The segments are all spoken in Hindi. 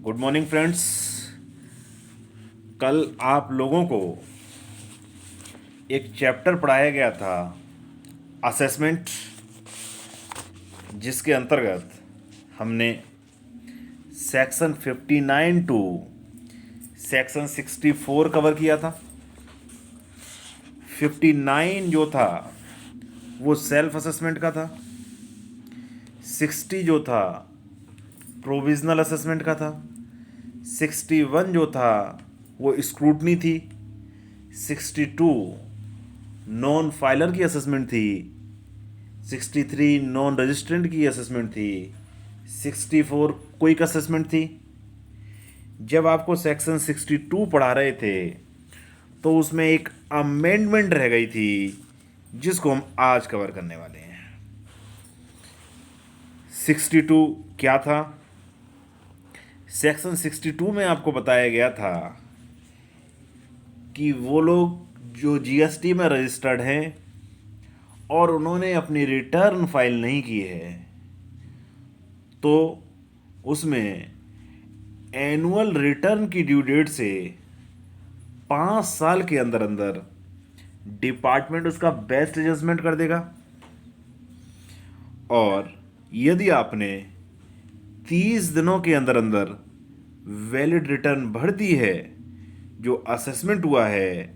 Good morning friends. कल आप लोगों को एक चैप्टर पढ़ाया गया था असेसमेंट, जिसके अंतर्गत हमने सेक्शन 59 टू सेक्शन 64 कवर किया था। 59 जो था वो सेल्फ असेसमेंट का था। 60 जो था प्रोविजनल असेसमेंट का था। 61 जो था वो स्क्रूटनी थी। 62 नॉन फाइलर की असेसमेंट थी। 63 नॉन रजिस्ट्रेंट की असेसमेंट थी। 64 क्विक असेसमेंट थी। जब आपको सेक्शन 62 पढ़ा रहे थे तो उसमें एक अमेंडमेंट रह गई थी जिसको हम आज कवर करने वाले हैं। 62 क्या था? सेक्शन 62 में आपको बताया गया था कि वो लोग जो जीएसटी में रजिस्टर्ड हैं और उन्होंने अपनी रिटर्न फाइल नहीं की है, तो उसमें एनुअल रिटर्न की ड्यू डेट से 5 साल के अंदर अंदर डिपार्टमेंट उसका बेस्ट एडजस्टमेंट कर देगा। और यदि आपने 30 दिनों के अंदर अंदर वैलिड रिटर्न भर दी है, जो असेसमेंट हुआ है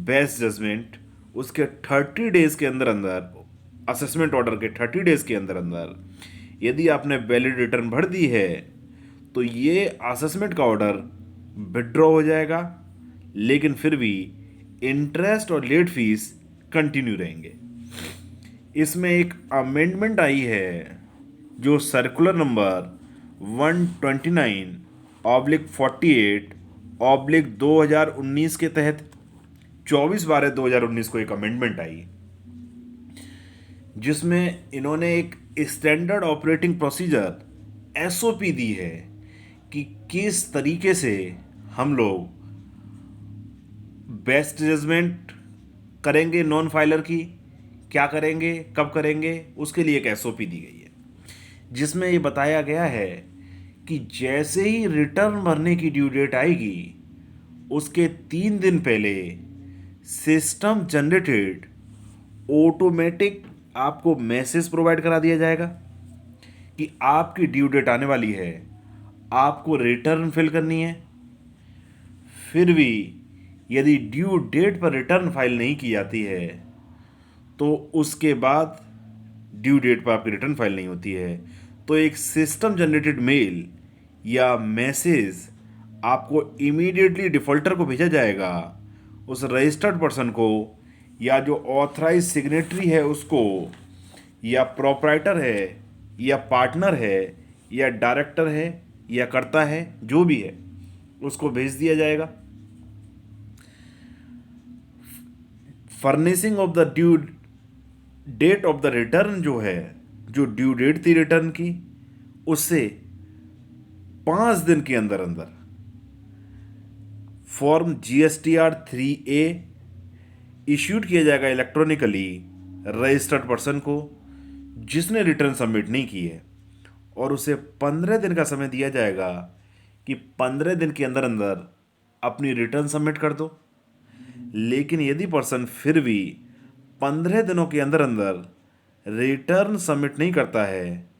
बेस्ट जजमेंट, उसके 30 डेज के अंदर अंदर, असेसमेंट ऑर्डर के 30 डेज के अंदर अंदर यदि आपने वैलिड रिटर्न भर दी है तो ये असेसमेंट का ऑर्डर विड्रॉ हो जाएगा, लेकिन फिर भी इंटरेस्ट और लेट फीस कंटिन्यू रहेंगे। इसमें एक अमेंडमेंट आई है जो सर्कुलर नंबर 129/48/2019 के तहत 24/12/2019 को एक अमेंडमेंट आई, जिसमें इन्होंने एक स्टैंडर्ड ऑपरेटिंग प्रोसीजर एसओपी दी है कि किस तरीके से हम लोग बेस्ट जजमेंट करेंगे नॉन फाइलर की, क्या करेंगे, कब करेंगे, उसके लिए एक एसओपी दी गई है, जिसमें ये बताया गया है कि जैसे ही रिटर्न भरने की ड्यू डेट आएगी उसके 3 दिन पहले सिस्टम जनरेटेड ऑटोमेटिक आपको मैसेज प्रोवाइड करा दिया जाएगा कि आपकी ड्यू डेट आने वाली है, आपको रिटर्न फिल करनी है। फिर भी यदि ड्यू डेट पर रिटर्न फाइल नहीं की जाती है तो उसके बाद ड्यू डेट पर आपकी रिटर्न फाइल नहीं होती है तो एक सिस्टम जनरेटेड मेल या मैसेज आपको इमीडिएटली डिफॉल्टर को भेजा जाएगा, उस रजिस्टर्ड पर्सन को या जो ऑथराइज सिग्नेटरी है उसको, या प्रोप्राइटर है या पार्टनर है या डायरेक्टर है या कर्ता है, जो भी है उसको भेज दिया जाएगा। Furnishing of the due date of the return जो है, जो ड्यू डेट थी रिटर्न की, उससे 5 दिन के अंदर अंदर फॉर्म GSTR 3A इश्यूड किया जाएगा इलेक्ट्रॉनिकली रजिस्टर्ड पर्सन को जिसने रिटर्न सबमिट नहीं की है, और उसे 15 दिन का समय दिया जाएगा कि 15 दिन के अंदर अंदर अपनी रिटर्न सबमिट कर दो। लेकिन यदि पर्सन फिर भी 15 दिनों के अंदर अंदर रिटर्न सबमिट नहीं करता है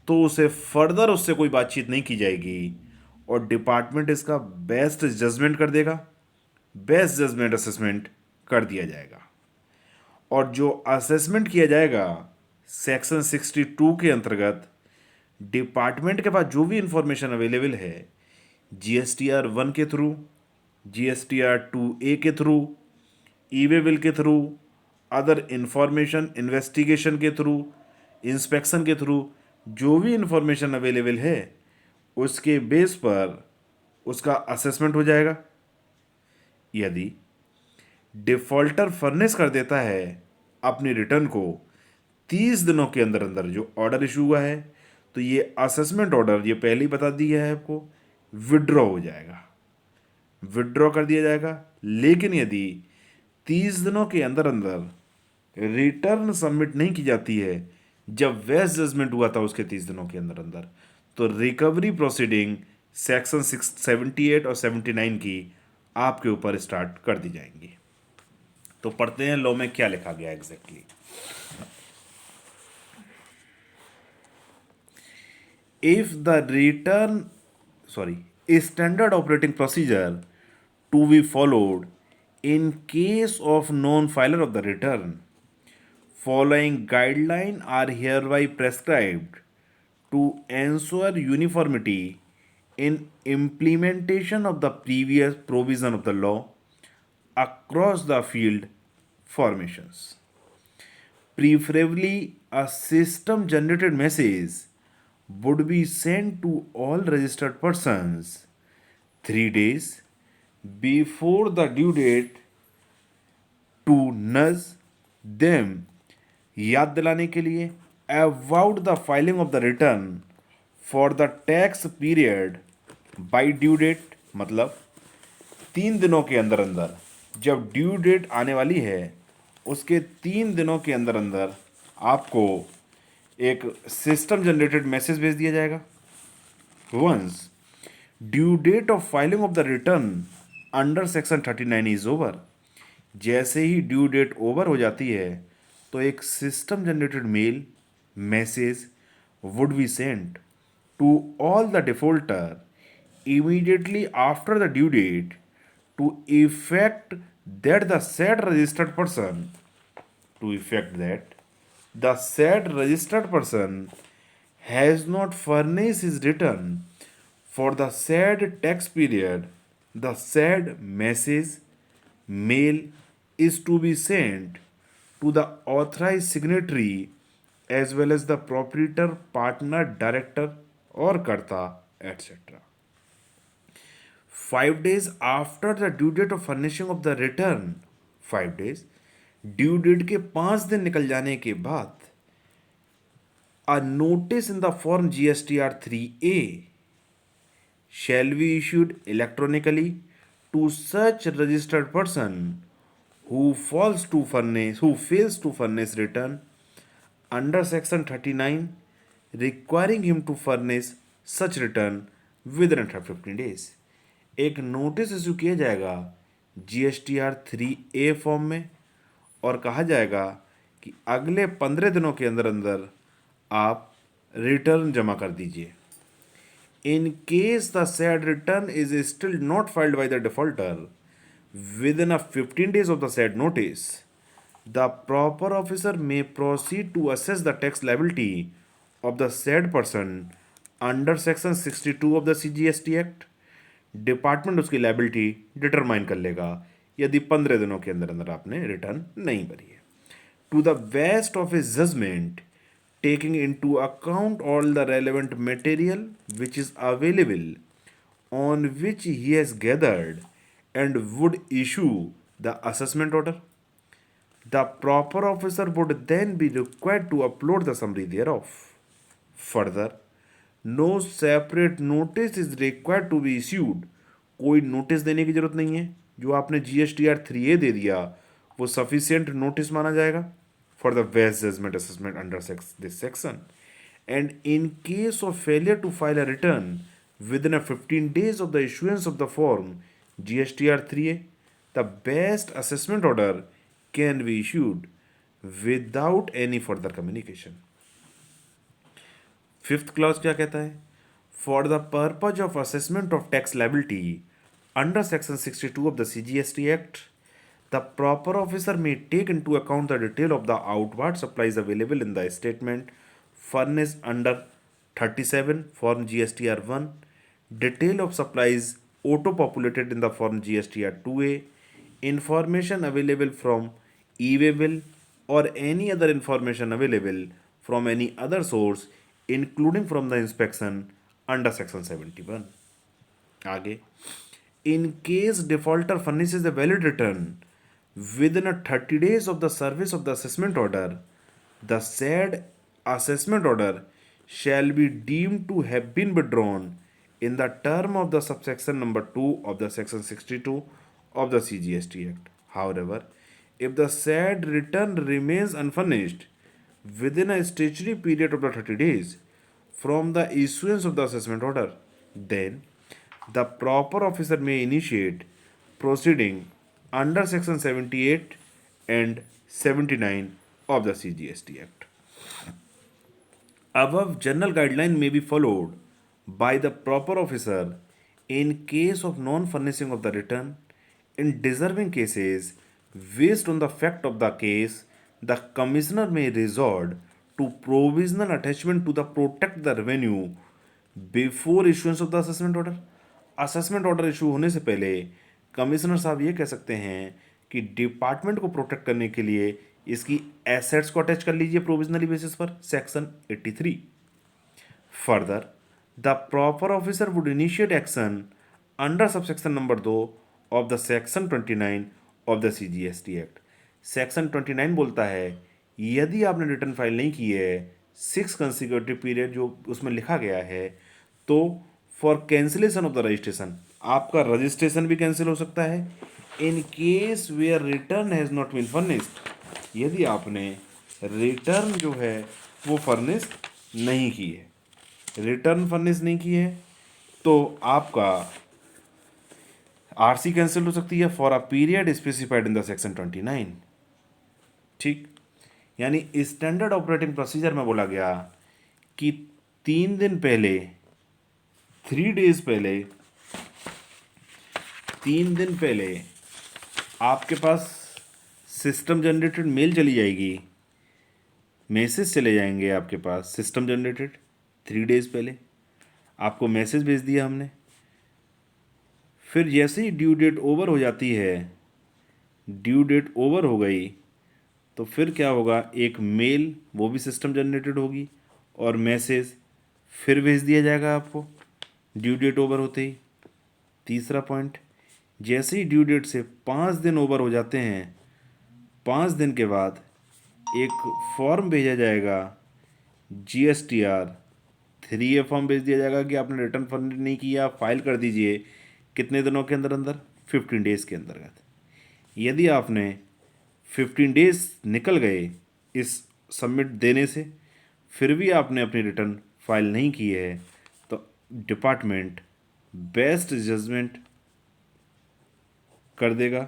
तो उसे फर्दर उससे कोई बातचीत नहीं की जाएगी और डिपार्टमेंट इसका बेस्ट जजमेंट कर देगा, बेस्ट जजमेंट असेसमेंट कर दिया जाएगा। और जो असेसमेंट किया जाएगा सेक्शन 62 के अंतर्गत, डिपार्टमेंट के पास जो भी इंफॉर्मेशन अवेलेबल है GSTR 1 के थ्रू, GSTR 2A के थ्रू, ई वे बिल के थ्रू, अदर इंफॉर्मेशन इन्वेस्टिगेशन के थ्रू, इंस्पेक्शन के थ्रू, जो भी इंफॉर्मेशन अवेलेबल है उसके बेस पर उसका असेसमेंट हो जाएगा। यदि डिफॉल्टर फर्निश कर देता है अपनी रिटर्न को 30 दिनों के अंदर अंदर जो ऑर्डर इशू हुआ है, तो ये असेसमेंट ऑर्डर, ये पहले ही बता दिया है आपको, विड्रॉ हो जाएगा, विड्रॉ कर दिया जाएगा। लेकिन यदि 30 दिनों के अंदर अंदर रिटर्न सबमिट नहीं की जाती है जब वेस्ट जजमेंट हुआ था उसके 30 दिनों के अंदर अंदर, तो रिकवरी प्रोसीडिंग सेक्शन 678 और 79 की आपके ऊपर स्टार्ट कर दी जाएंगी। तो पढ़ते हैं लॉ में क्या लिखा गया exactly. If the return sorry a standard operating procedure to be followed in case of non-filer of the return. Following guidelines are hereby prescribed to ensure uniformity in implementation of the previous provision of the law across the field formations. Preferably, a system generated message would be sent to all registered persons 3 days before the due date to nudge them याद दिलाने के लिए about the filing of the return for the tax period by due date, मतलब 3 दिनों के अंदर अंदर जब ड्यू डेट आने वाली है उसके 3 दिनों के अंदर अंदर आपको एक सिस्टम जनरेटेड मैसेज भेज दिया जाएगा। Once due date of filing of the return under section 39 is over, जैसे ही ड्यू डेट ओवर हो जाती है तो एक system generated mail message would be sent to all the defaulter immediately after the due date to effect that the said registered person to effect that the said registered person has not furnished his return for the said tax period. The said message mail is to be sent to the authorized signatory as well as the proprietor, partner, director or karta, etc. 5 days after the due date of furnishing of the return, 5 days, due date के 5 दिन निकल जाने के बाद a notice in the form GSTR 3A shall be issued electronically to such registered person who fails to furnish return under section 39 requiring him to furnish such return within 15 days. एक नोटिस इशू किया जाएगा GSTR 3A फॉर्म में और कहा जाएगा कि अगले 15 दिनों के अंदर अंदर आप रिटर्न जमा कर दीजिए। In case the sad return is still not filed by the defaulter with in 15 days of the said notice, the proper officer may proceed to assess the tax liability of the said person under section 62 of the CGST Act. Department उसकी लाइबिलिटी डिटरमाइन कर लेगा यदि 15 दिनों के अंदर अंदर आपने रिटर्न नहीं भरी है। To the best of his judgement taking into account all the relevant material which is available on which he has gathered and would issue the assessment order, the proper officer would then be required to upload the summary thereof. Further no separate notice is required to be issued, कोई नोटिस देने की जरूरत नहीं है, जो आपने GSTR 3A दे दिया वो सफिशियंट नोटिस माना जाएगा for the best judgement assessment under this section. And in case of failure to file a return within 15 days of the issuance of the form GSTR 3A, the best assessment order can be issued without any further communication. Fifth clause क्या कहता है? For the purpose of assessment of tax liability under section 62 of the CGST एक्ट, the proper officer may take into account the detail of the outward supplies available in the statement furnished under 37 form GSTR 1, detail of supplies auto-populated in the form GSTR 2A, information available from e-way bill or any other information available from any other source including from the inspection under section 71. आगे, in case defaulter furnishes a valid return within 30 days of the service of the assessment order, the said assessment order shall be deemed to have been withdrawn in the term of the subsection number 2 of the section 62 of the CGST Act. However, if the said return remains unfurnished within a statutory period of the 30 days from the issuance of the assessment order, then the proper officer may initiate proceeding under section 78 and 79 of the CGST Act. Above general guideline may be followed by the proper officer in case of non-furnishing of the return. In deserving cases, based on the fact of the case, the commissioner may resort to provisional attachment to the protect the revenue before issuance of the assessment order. Assessment order issue होने से पहले कमिश्नर साहब ये कह सकते हैं कि डिपार्टमेंट को प्रोटेक्ट करने के लिए इसकी एसेट्स को अटैच कर लीजिए प्रोविजनली बेसिस पर, section 83. Further the proper officer would initiate action under subsection number 2 of the section 29 of the CGST act. Section 29 बोलता है यदि आपने रिटर्न फाइल नहीं की है 6 कंसिक्यूटिव पीरियड जो उसमें लिखा गया है, तो for cancellation of the registration, आपका रजिस्ट्रेशन भी कैंसिल हो सकता है. In case where return has not been furnished, यदि आपने रिटर्न जो है वो फर्निश नहीं की है, रिटर्न फर्निश नहीं की है, तो आपका RC कैंसिल हो सकती है for a period specified in the section 29. ठीक, यानी स्टैंडर्ड ऑपरेटिंग प्रोसीजर में बोला गया कि 3 दिन पहले, 3 डेज पहले, 3 दिन पहले आपके पास सिस्टम जनरेटेड मेल चली जाएगी, मैसेज चले जाएंगे आपके पास सिस्टम जनरेटेड. 3 डेज पहले आपको मैसेज भेज दिया हमने, फिर जैसे ही ड्यू डेट ओवर हो जाती है, ड्यू डेट ओवर हो गई, तो फिर क्या होगा, एक मेल वो भी सिस्टम जनरेटेड होगी और मैसेज फिर भेज दिया जाएगा आपको ड्यू डेट ओवर होते ही. तीसरा पॉइंट, जैसे ही ड्यू डेट से 5 दिन ओवर हो जाते हैं, 5 दिन के बाद एक फॉर्म भेजा जाएगा, GSTR 3A फॉर्म भेज दिया जाएगा कि आपने रिटर्न फंड नहीं किया, फाइल कर दीजिए. कितने दिनों के अंदर अंदर? 15 डेज़ के अंतर्गत. यदि आपने 15 डेज निकल गए इस सबमिट देने से, फिर भी आपने अपनी रिटर्न फाइल नहीं की है, तो डिपार्टमेंट बेस्ट जजमेंट कर देगा